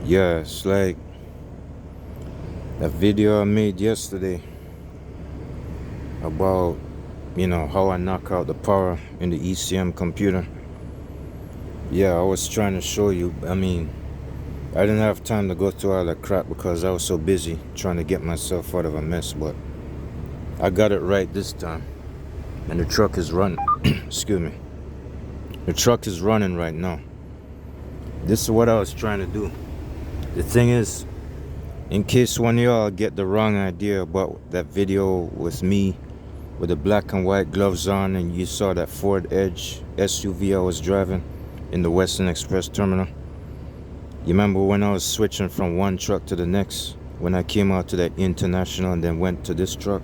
Yeah, it's like that video I made yesterday about, how I knock out the power in the ECM computer. Yeah, I was trying to show you. I didn't have time to go through all that crap because I was so busy trying to get myself out of a mess, but I got it right this time. And the truck is running. Excuse me. The truck is running right now. This is what I was trying to do. The thing is, in case one of y'all get the wrong idea about that video with me with the black and white gloves on and you saw that Ford Edge SUV I was driving in the Western Express terminal. You remember when I was switching from one truck to the next, when I came out to that International and then went to this truck,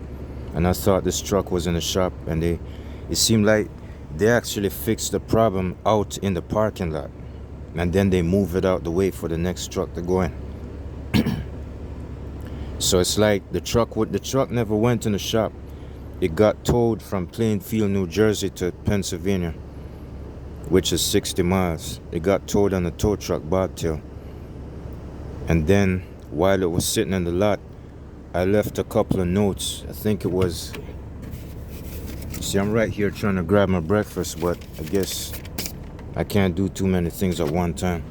and I thought this truck was in the shop, and it seemed like they actually fixed the problem out in the parking lot, and then they move it out the way for the next truck to go in. So it's like the truck never went in the shop. It got towed from Plainfield, New Jersey to Pennsylvania, which is 60 miles. It got towed on a tow truck bobtail. And then while it was sitting in the lot, I left a couple of notes. I think it was, see, I'm right here trying to grab my breakfast, but I guess I can't do too many things at one time.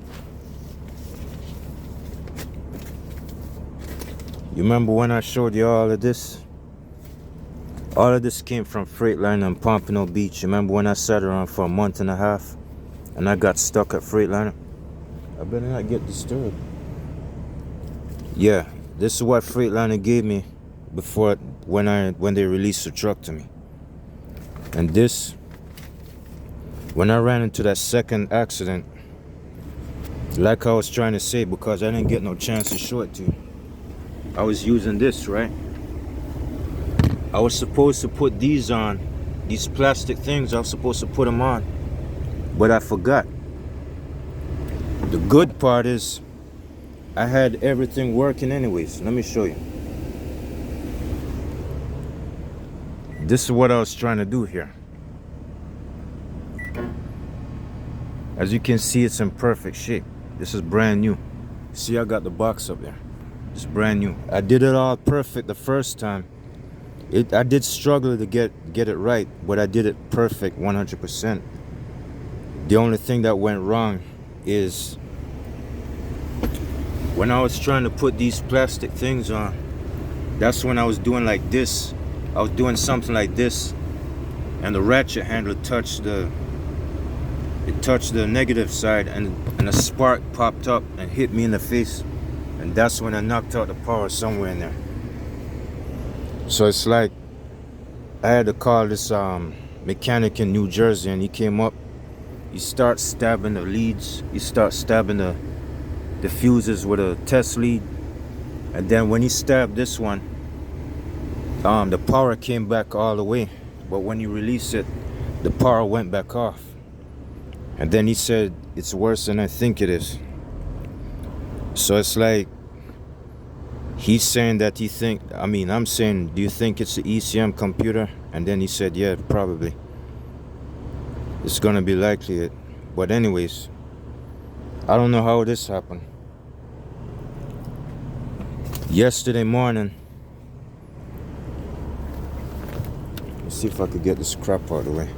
You remember when I showed you all of this? All of this came from Freightliner in Pompano Beach. You remember when I sat around for a month and a half and I got stuck at Freightliner? I better not get disturbed. Yeah, this is what Freightliner gave me before when they released the truck to me. And this, when I ran into that second accident, like I was trying to say, because I didn't get no chance to show it to you, I was using this, right? I was supposed to put these on, these plastic things, I was supposed to put them on, but I forgot. The good part is, I had everything working anyways. Let me show you. This is what I was trying to do here. As you can see, it's in perfect shape. This is brand new. See, I got the box up there. It's brand new. I did it all perfect the first time. I did struggle to get it right, but I did it perfect 100%. The only thing that went wrong is when I was trying to put these plastic things on, that's when I was doing like this. I was doing something like this, and the ratchet handle touched the negative side, and a spark popped up and hit me in the face, and that's when I knocked out the power somewhere in there. So it's like I had to call this mechanic in New Jersey, and he came up. He starts stabbing the leads. He starts stabbing the fuses with a test lead, and then when he stabbed this one, the power came back all the way, but when you release it, the power went back off. And then he said it's worse than I think it is. So it's like he's saying that I'm saying, do you think it's the ECM computer? And then he said, yeah, probably. It's gonna be likely it. But anyways, I don't know how this happened. Yesterday morning, let's see if I could get this crap out of the way.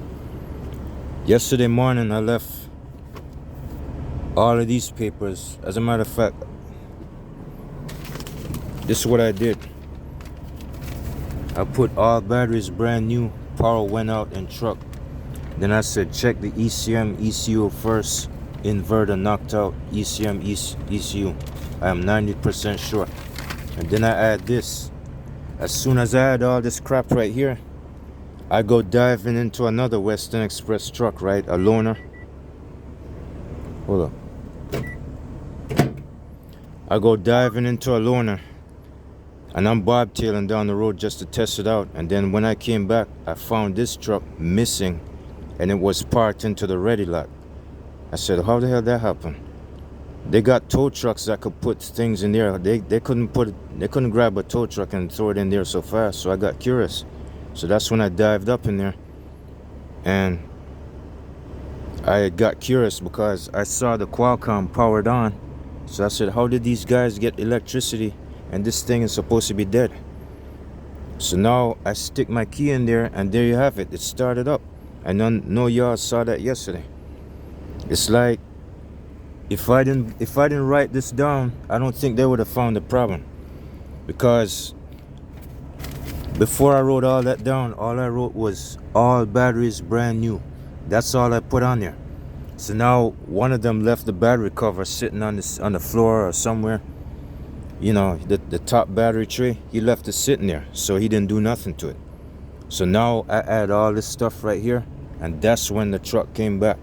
Yesterday morning, I left all of these papers. As a matter of fact, this is what I did. I put all batteries brand new, power went out in truck. Then I said, check the ECM, ECU first. Inverter knocked out, ECM, ECU. I am 90% sure. And then I add this. As soon as I add all this crap right here, I go diving into another Western Express truck, right? A loaner. Hold up. I go diving into a loaner, and I'm bobtailing down the road just to test it out. And then when I came back, I found this truck missing, and it was parked into the ready lot. I said, how the hell that happened? They got tow trucks that could put things in there. They couldn't grab a tow truck and throw it in there so fast. So I got curious. So that's when I dived up in there, and I got curious because I saw the Qualcomm powered on. So I said, how did these guys get electricity and this thing is supposed to be dead? So now I stick my key in there and there you have it. It started up. I know y'all saw that yesterday. It's like if I didn't write this down, I don't think they would have found the problem. Because before I wrote all that down, all I wrote was all batteries brand new. That's all I put on there. So now one of them left the battery cover sitting on the floor or somewhere. You know, the top battery tray, he left it sitting there, so he didn't do nothing to it. So now I add all this stuff right here, and that's when the truck came back.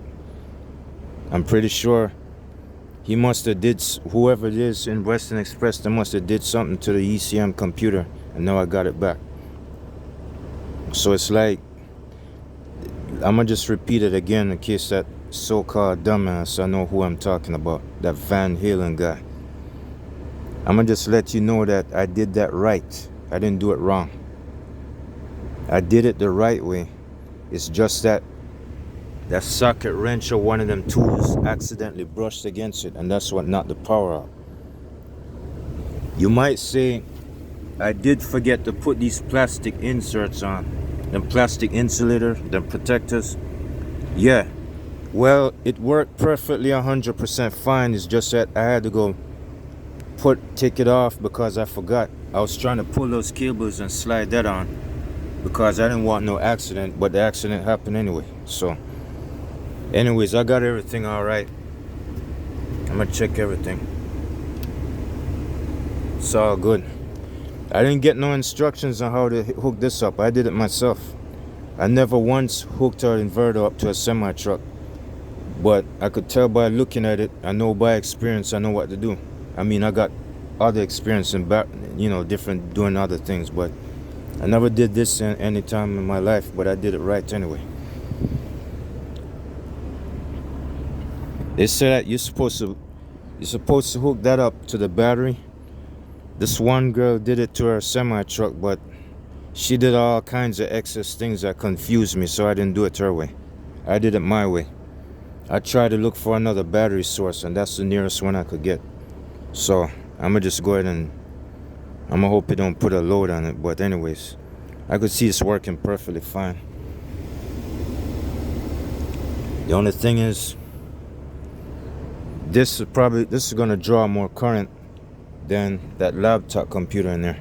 I'm pretty sure he must have did, whoever it is in Western Express, they must have did something to the ECM computer, and now I got it back. So it's like, I'm gonna just repeat it again in case that so-called dumbass, I know who I'm talking about, that Van Halen guy. I'm gonna just let you know that I did that right. I didn't do it wrong. I did it the right way. It's just that socket wrench or one of them tools accidentally brushed against it, and that's what knocked the power out. You might say I did forget to put these plastic inserts on, them plastic insulator, them protectors. Yeah, well, it worked perfectly 100% fine. It's just that I had to go take it off because I forgot. I was trying to pull those cables and slide that on because I didn't want no accident, but the accident happened anyway. So anyways, I got everything all right. I'm gonna check everything. It's all good. I didn't get no instructions on how to hook this up. I did it myself. I never once hooked our inverter up to a semi-truck, but I could tell by looking at it. I know by experience I know what to do. I mean, I got other experience in different doing other things, but I never did this any time in my life, but I did it right anyway. They said that you're supposed to hook that up to the battery. This one girl did it to her semi-truck, but she did all kinds of excess things that confused me, so I didn't do it her way. I did it my way. I tried to look for another battery source, and that's the nearest one I could get. So I'm gonna just go ahead and I'm gonna hope it don't put a load on it. But anyways, I could see it's working perfectly fine. The only thing is, this is gonna draw more current than that laptop computer in there.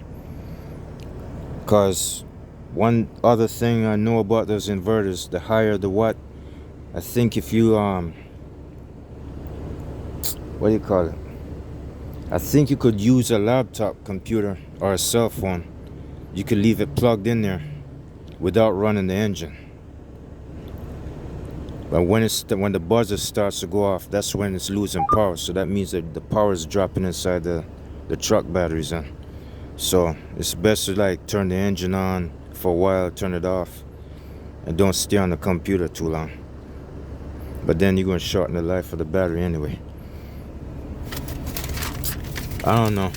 Cause one other thing I know about those inverters, the higher the watt, I think if you what do you call it? I think you could use a laptop computer or a cell phone. You could leave it plugged in there without running the engine. But when the buzzer starts to go off, that's when it's losing power. So that means that the power is dropping inside the truck batteries in. So it's best to like turn the engine on for a while, turn it off, and don't stay on the computer too long. But then you're going to shorten the life of the battery anyway. I don't know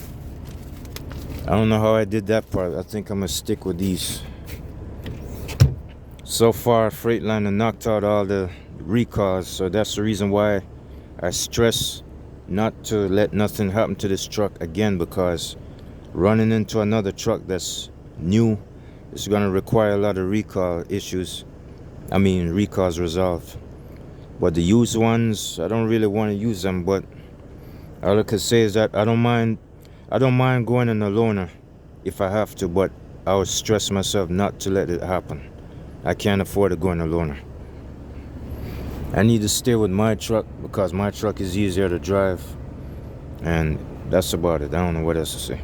how I did that part. I think I'm gonna stick with these. So far, Freightliner knocked out all the recalls, so that's the reason why I stress not to let nothing happen to this truck again, because running into another truck that's new is gonna require a lot of recalls resolved. But the used ones, I don't really want to use them, but all I could say is that I don't mind going in a loaner if I have to, but I would stress myself not to let it happen. I can't afford to go in a loaner. I need to stay with my truck because my truck is easier to drive, and that's about it. I don't know what else to say.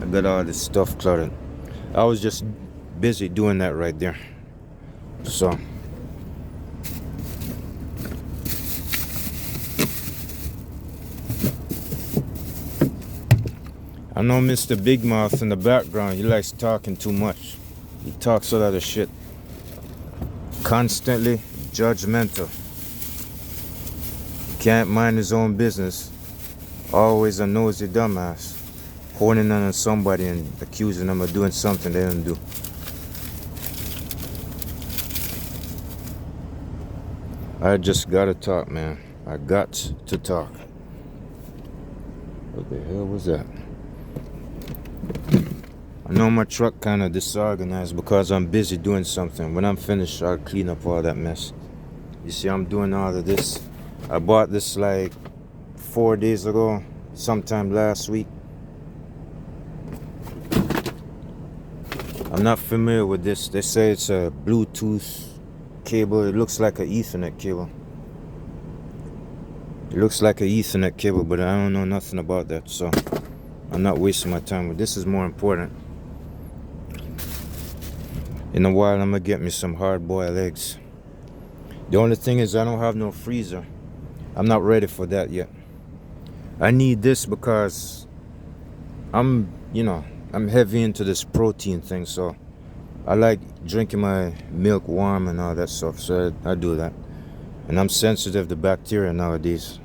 I got all this stuff cluttered. I was just busy doing that right there. So I know Mr. Big Mouth in the background, he likes talking too much. He talks a lot of shit. Constantly judgmental. Can't mind his own business. Always a nosy dumbass. Honing on somebody and accusing them of doing something they didn't do. I just gotta talk, man. I got to talk. What the hell was that? I know my truck kind of disorganized because I'm busy doing something. When I'm finished, I'll clean up all that mess. You see, I'm doing all of this. I bought this like 4 days ago, sometime last week. I'm not familiar with this. They say it's a Bluetooth cable. It looks like an Ethernet cable. It looks like an Ethernet cable, but I don't know nothing about that, so I'm not wasting my time. But this is more important. In a while, I'm gonna get me some hard-boiled eggs. The only thing is I don't have no freezer. I'm not ready for that yet. I need this because I'm heavy into this protein thing, so I like drinking my milk warm and all that stuff, so I do that. And I'm sensitive to bacteria nowadays,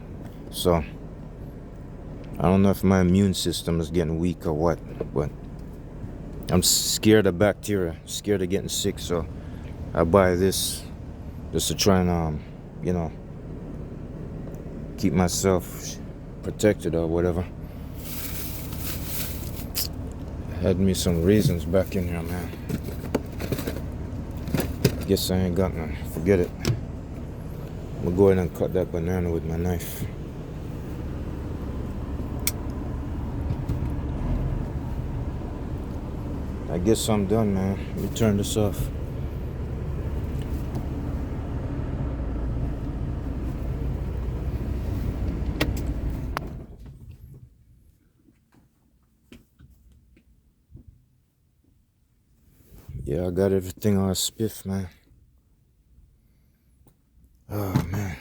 so I don't know if my immune system is getting weak or what, but I'm scared of bacteria, scared of getting sick, so I buy this just to try and keep myself protected or whatever. Had me some raisins back in here, man. Guess I ain't got none. Forget it. I'm gonna go ahead and cut that banana with my knife. I guess I'm done, man. Let me turn this off. Yeah, I got everything all spiff, man. Oh, man.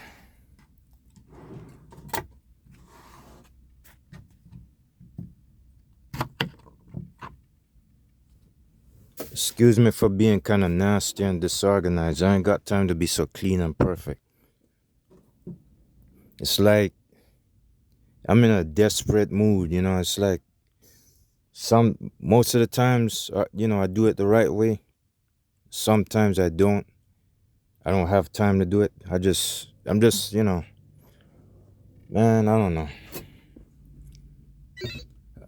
Excuse me for being kind of nasty and disorganized. I ain't got time to be so clean and perfect. It's like I'm in a desperate mood, It's like most of the times, I do it the right way. Sometimes I don't. I don't have time to do it. I'm just, man, I don't know.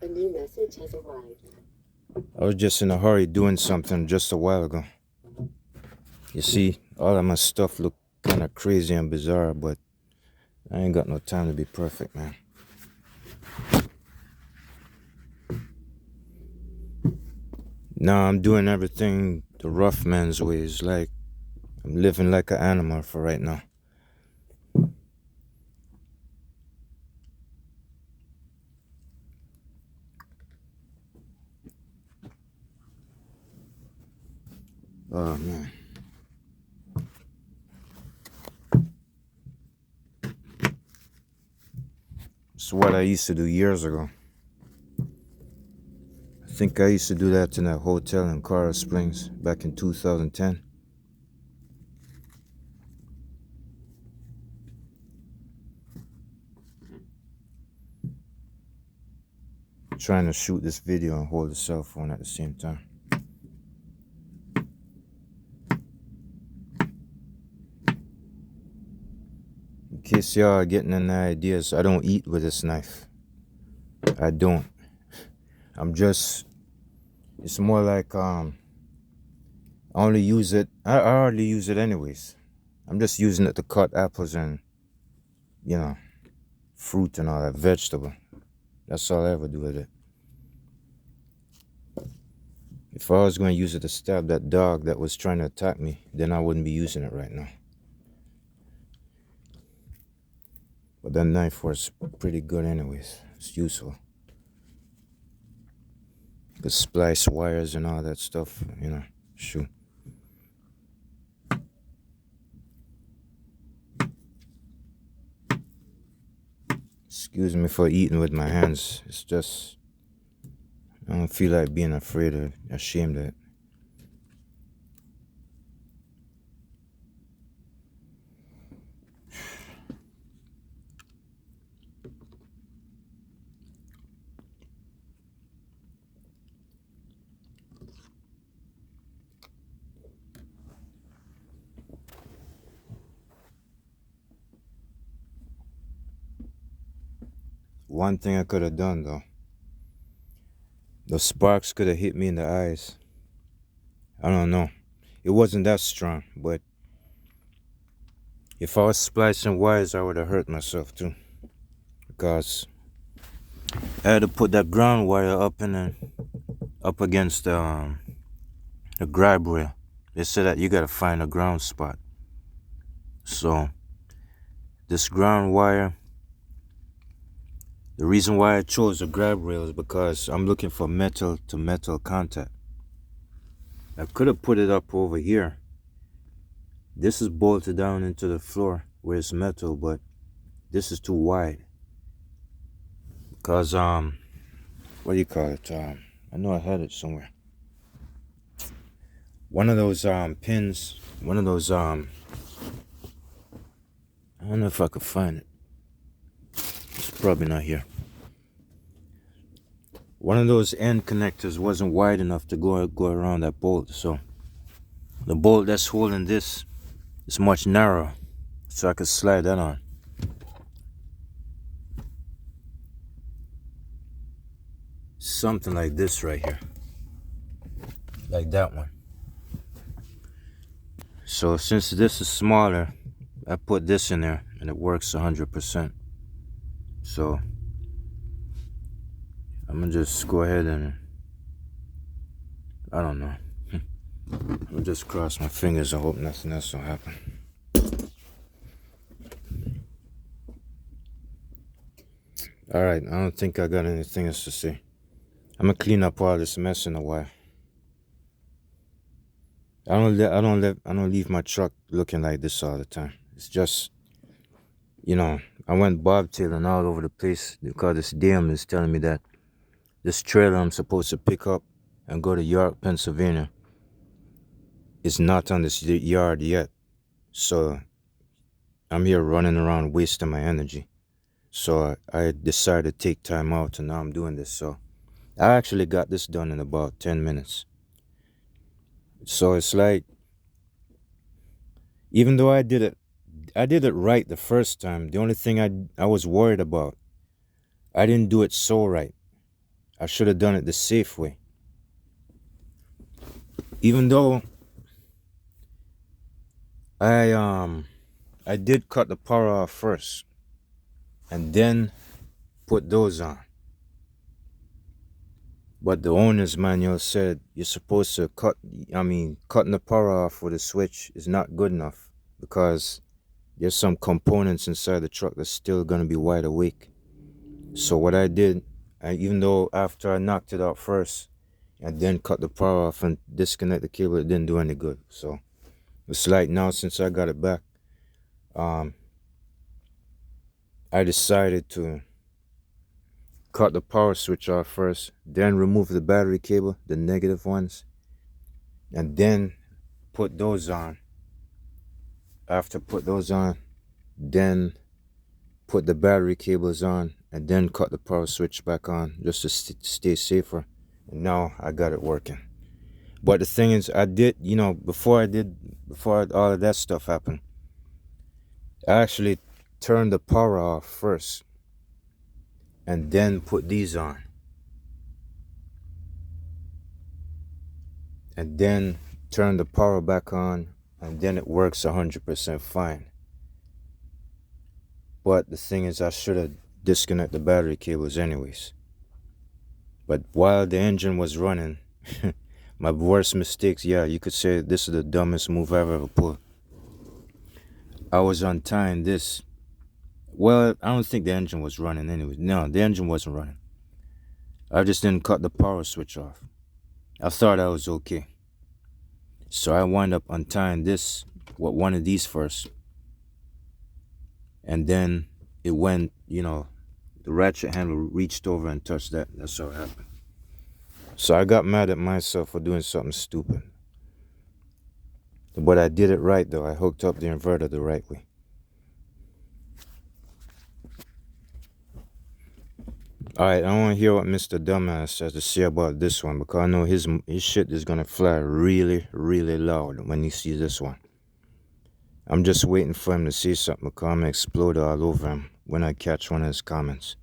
A new message has arrived. I was just in a hurry doing something just a while ago. You see, all of my stuff look kind of crazy and bizarre, but I ain't got no time to be perfect, man. Nah, I'm doing everything the rough man's ways. Like, I'm living like an animal for right now. Oh, man. It's what I used to do years ago. I think I used to do that in that hotel in Coral Springs back in 2010. Trying to shoot this video and hold the cell phone at the same time. In case y'all are getting any ideas, I don't eat with this knife. I don't. It's more like I only use it, I hardly use it anyways. I'm just using it to cut apples and, fruit and all that, vegetable. That's all I ever do with it. If I was going to use it to stab that dog that was trying to attack me, then I wouldn't be using it right now. But that knife was pretty good anyways. It's useful. You could splice wires and all that stuff, shoot. Excuse me for eating with my hands. It's just, I don't feel like being afraid or ashamed of it. one thing I could have done though. The sparks could have hit me in the eyes. I don't know. It wasn't that strong, but if I was splicing wires, I would have hurt myself too. Because I had to put that ground wire up against the grab rail. They said that you gotta find a ground spot. So this ground wire, the reason why I chose the grab rail is because I'm looking for metal to metal contact. I could have put it up over here. This is bolted down into the floor where it's metal, but this is too wide. Because what do you call it? I know I had it somewhere. One of those pins, one of those I don't know if I could find it. It's probably not here. One of those end connectors wasn't wide enough to go around that bolt, so the bolt that's holding this is much narrower, so I could slide that on. Something like this right here, like that one. So since this is smaller, I put this in there and it works 100%. So I'm gonna just go ahead and, I don't know. I'm gonna just cross my fingers. I hope nothing else will happen. Alright, I don't think I got anything else to say. I'm gonna clean up all this mess in a while. I don't leave my truck looking like this all the time. It's just, you know, I went bobtailing all over the place because this DM is telling me that this trailer I'm supposed to pick up and go to York, Pennsylvania is not on this yard yet. So I'm here running around wasting my energy. So I decided to take time out, and now I'm doing this. So I actually got this done in about 10 minutes. So it's like, even though I did it right the first time, the only thing I was worried about, I didn't do it so right. I should have done it the safe way. Even though I did cut the power off first and then put those on. But the owner's manual said you're supposed to cutting the power off with a switch is not good enough because there's some components inside the truck that's still going to be wide awake. So what I did, even though after I knocked it out first and then cut the power off and disconnect the cable, it didn't do any good. So it's like now, since I got it back, I decided to cut the power switch off first, then remove the battery cable, the negative ones, and then put those on. After put those on, then put the battery cables on, and then cut the power switch back on just to stay safer. And now I got it working. But the thing is, I did, before all of that stuff happened, I actually turned the power off first and then put these on, and then turn the power back on, and then it works 100% fine. But the thing is, I should have disconnected the battery cables anyways. But while the engine was running, my worst mistakes, yeah, you could say this is the dumbest move I've ever pulled. I was untying this. Well, I don't think the engine was running anyway. No, the engine wasn't running. I just didn't cut the power switch off. I thought I was okay. So I wound up untying this, one of these first. And then it went, the ratchet handle reached over and touched that. That's how it happened. So I got mad at myself for doing something stupid. But I did it right though. I hooked up the inverter the right way. Alright, I want to hear what Mr. Dumbass has to say about this one, because I know his shit is going to fly really, really loud when he sees this one. I'm just waiting for him to say something, because I'm going to explode all over him when I catch one of his comments.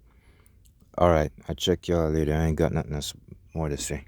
All right, I'll check y'all later. I ain't got nothing else more to say.